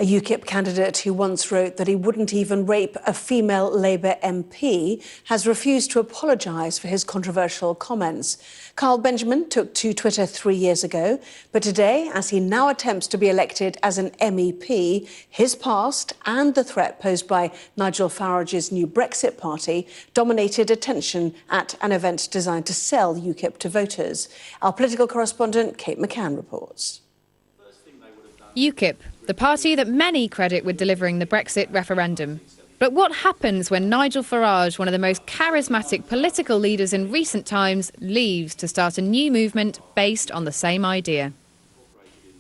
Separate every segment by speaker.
Speaker 1: A UKIP candidate who once wrote that he wouldn't even rape a female Labour MP has refused to apologise for his controversial comments. Carl Benjamin took to Twitter 3 years ago, but today, as he now attempts to be elected as an MEP, his past and the threat posed by Nigel Farage's new Brexit party dominated attention at an event designed to sell UKIP to voters. Our political correspondent Kate McCann reports.
Speaker 2: UKIP, the party that many credit with delivering the Brexit referendum. But what happens when Nigel Farage, one of the most charismatic political leaders in recent times, leaves to start a new movement based on the same idea?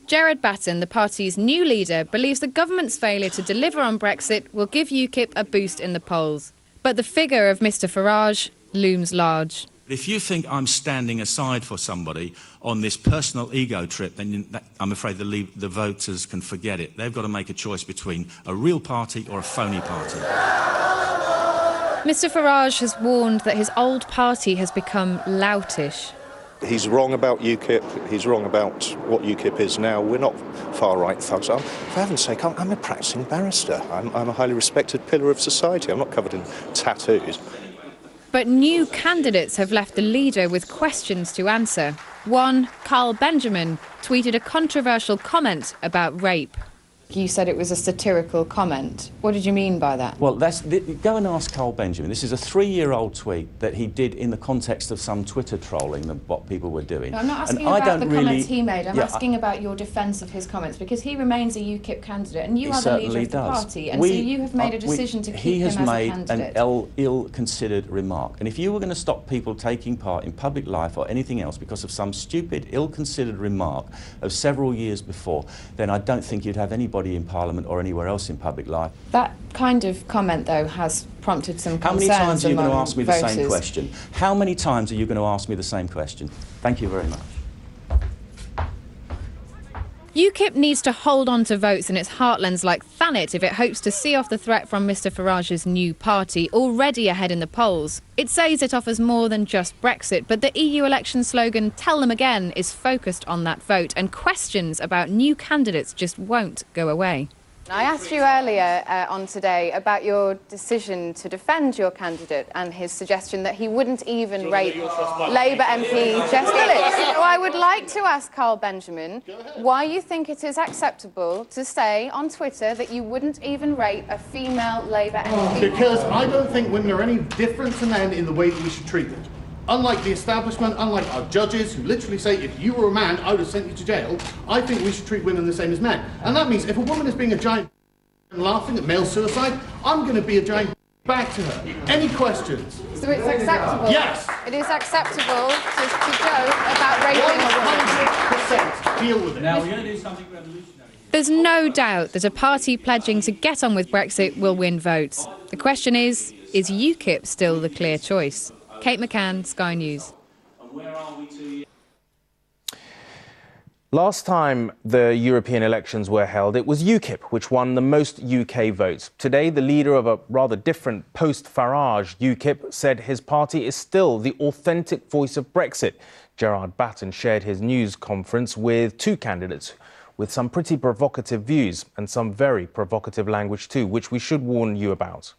Speaker 2: Gerard Batten, the party's new leader, believes the government's failure to deliver on Brexit will give UKIP a boost in the polls. But the figure of Mr Farage looms large.
Speaker 3: If you think I'm standing aside for somebody on this personal ego trip, then I'm afraid the voters can forget it. They've got to make a choice between a real party or a phony party.
Speaker 2: Mr Farage has warned that his old party has become loutish.
Speaker 4: He's wrong about UKIP, he's wrong about what UKIP is now. We're not far-right thugs. For heaven's sake, I'm a practising barrister. I'm a highly respected pillar of society. I'm not covered in tattoos.
Speaker 2: But new candidates have left the leader with questions to answer. One, Carl Benjamin, tweeted a controversial comment about rape. You said it was a satirical comment. What did you mean by that?
Speaker 5: Well, go and ask Carl Benjamin. This is a 3-year-old tweet that he did in the context of some Twitter trolling of what people were doing.
Speaker 2: No, I'm not asking about the comments he made. I'm asking about your defence of his comments, because he remains a UKIP candidate and you are the leader of the party, and so you have made a decision to keep him as a candidate.
Speaker 5: He has made an ill-considered remark. And if you were going to stop people taking part in public life or anything else because of some stupid, ill-considered remark of several years before, then I don't think you'd have anybody in Parliament or anywhere else in public life.
Speaker 2: That kind of comment, though, has prompted some concerns.
Speaker 5: How many times are you going to ask me the
Speaker 2: voters?
Speaker 5: same question? How many times are you going to ask me the same question? Thank you very much.
Speaker 2: UKIP needs to hold on to votes in its heartlands like Thanet if it hopes to see off the threat from Mr Farage's new party, already ahead in the polls. It says it offers more than just Brexit, but the EU election slogan, "Tell them again," is focused on that vote, and questions about new candidates just won't go away. I asked you earlier on today about your decision to defend your candidate and his suggestion that he wouldn't even rape Labour MP Jess Phillips. So I would like to ask Carl Benjamin why you think it is acceptable to say on Twitter that you wouldn't even rape a female Labour MP.
Speaker 6: Because I don't think women are any different to men in the way that we should treat them. Unlike the establishment, unlike our judges who literally say, if you were a man, I would have sent you to jail, I think we should treat women the same as men. And that means if a woman is being a giant and laughing at male suicide, I'm going to be a giant back to her. Any questions?
Speaker 2: So it's acceptable?
Speaker 6: Yes!
Speaker 2: It is acceptable to joke about raping a woman?
Speaker 6: 100% deal with it.
Speaker 3: Now we're going to do something revolutionary.
Speaker 2: There's no doubt that a party pledging to get on with Brexit will win votes. The question is UKIP still the clear choice? Kate McCann, Sky News.
Speaker 7: Last time the European elections were held, it was UKIP which won the most UK votes. Today, the leader of a rather different post-Farage UKIP said his party is still the authentic voice of Brexit. Gerard Batten shared his news conference with two candidates with some pretty provocative views and some very provocative language too, which we should warn you about.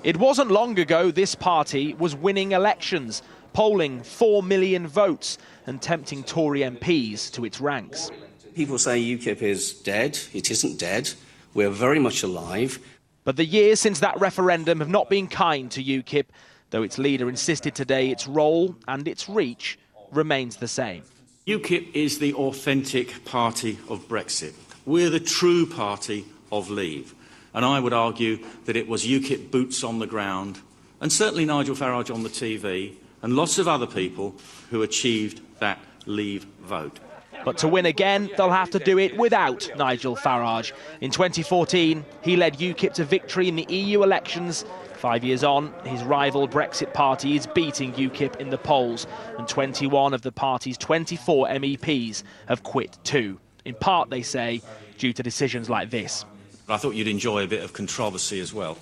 Speaker 8: It wasn't long ago this party was winning elections, polling 4 million votes and tempting Tory MPs to its ranks.
Speaker 9: People say UKIP is dead. It isn't dead. We're very much alive.
Speaker 8: But the years since that referendum have not been kind to UKIP, though its leader insisted today its role and its reach remains the same.
Speaker 3: UKIP is the authentic party of Brexit. We're the true party of Leave. And I would argue that it was UKIP boots on the ground, and certainly Nigel Farage on the TV, and lots of other people who achieved that Leave vote.
Speaker 8: But to win again, they'll have to do it without Nigel Farage. In 2014, he led UKIP to victory in the EU elections. 5 years on, his rival Brexit party is beating UKIP in the polls, and 21 of the party's 24 MEPs have quit too. In part, they say, due to decisions like this.
Speaker 3: I thought you'd enjoy a bit of controversy as well.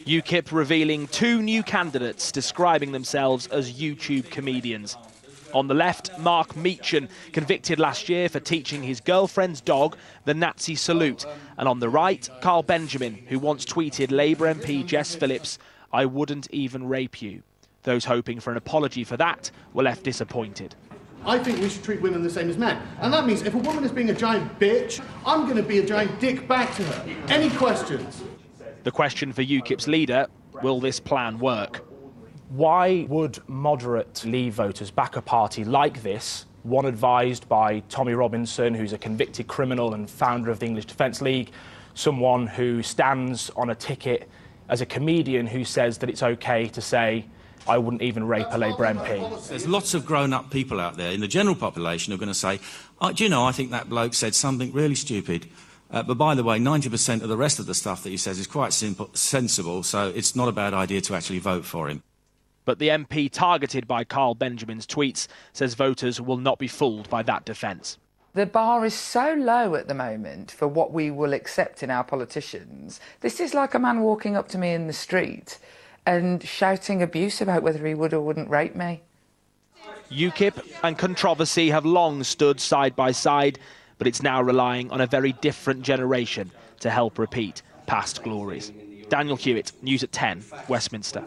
Speaker 8: UKIP revealing two new candidates describing themselves as YouTube comedians. On the left, Mark Meechan, convicted last year for teaching his girlfriend's dog the Nazi salute. And on the right, Carl Benjamin, who once tweeted Labour MP Jess Phillips, "I wouldn't even rape you." Those hoping for an apology for that were left disappointed.
Speaker 6: I think we should treat women the same as men. And that means if a woman is being a giant bitch, I'm going to be a giant dick back to her. Any questions?
Speaker 8: The question for UKIP's leader, will this plan work?
Speaker 7: Why would moderate Leave voters back a party like this, one advised by Tommy Robinson, who's a convicted criminal and founder of the English Defence League, someone who stands on a ticket as a comedian who says that it's OK to say, "I wouldn't even rape a Labour MP"?
Speaker 3: There's lots of grown-up people out there in the general population who are going to say, do you know, I think that bloke said something really stupid. But by the way, 90% of the rest of the stuff that he says is quite sensible, so it's not a bad idea to actually vote for him.
Speaker 8: But the MP targeted by Carl Benjamin's tweets says voters will not be fooled by that defence.
Speaker 10: The bar is so low at the moment for what we will accept in our politicians. This is like a man walking up to me in the street and shouting abuse about whether he would or wouldn't rape me.
Speaker 8: UKIP and controversy have long stood side by side, but it's now relying on a very different generation to help repeat past glories. Daniel Hewitt, News at 10, Westminster.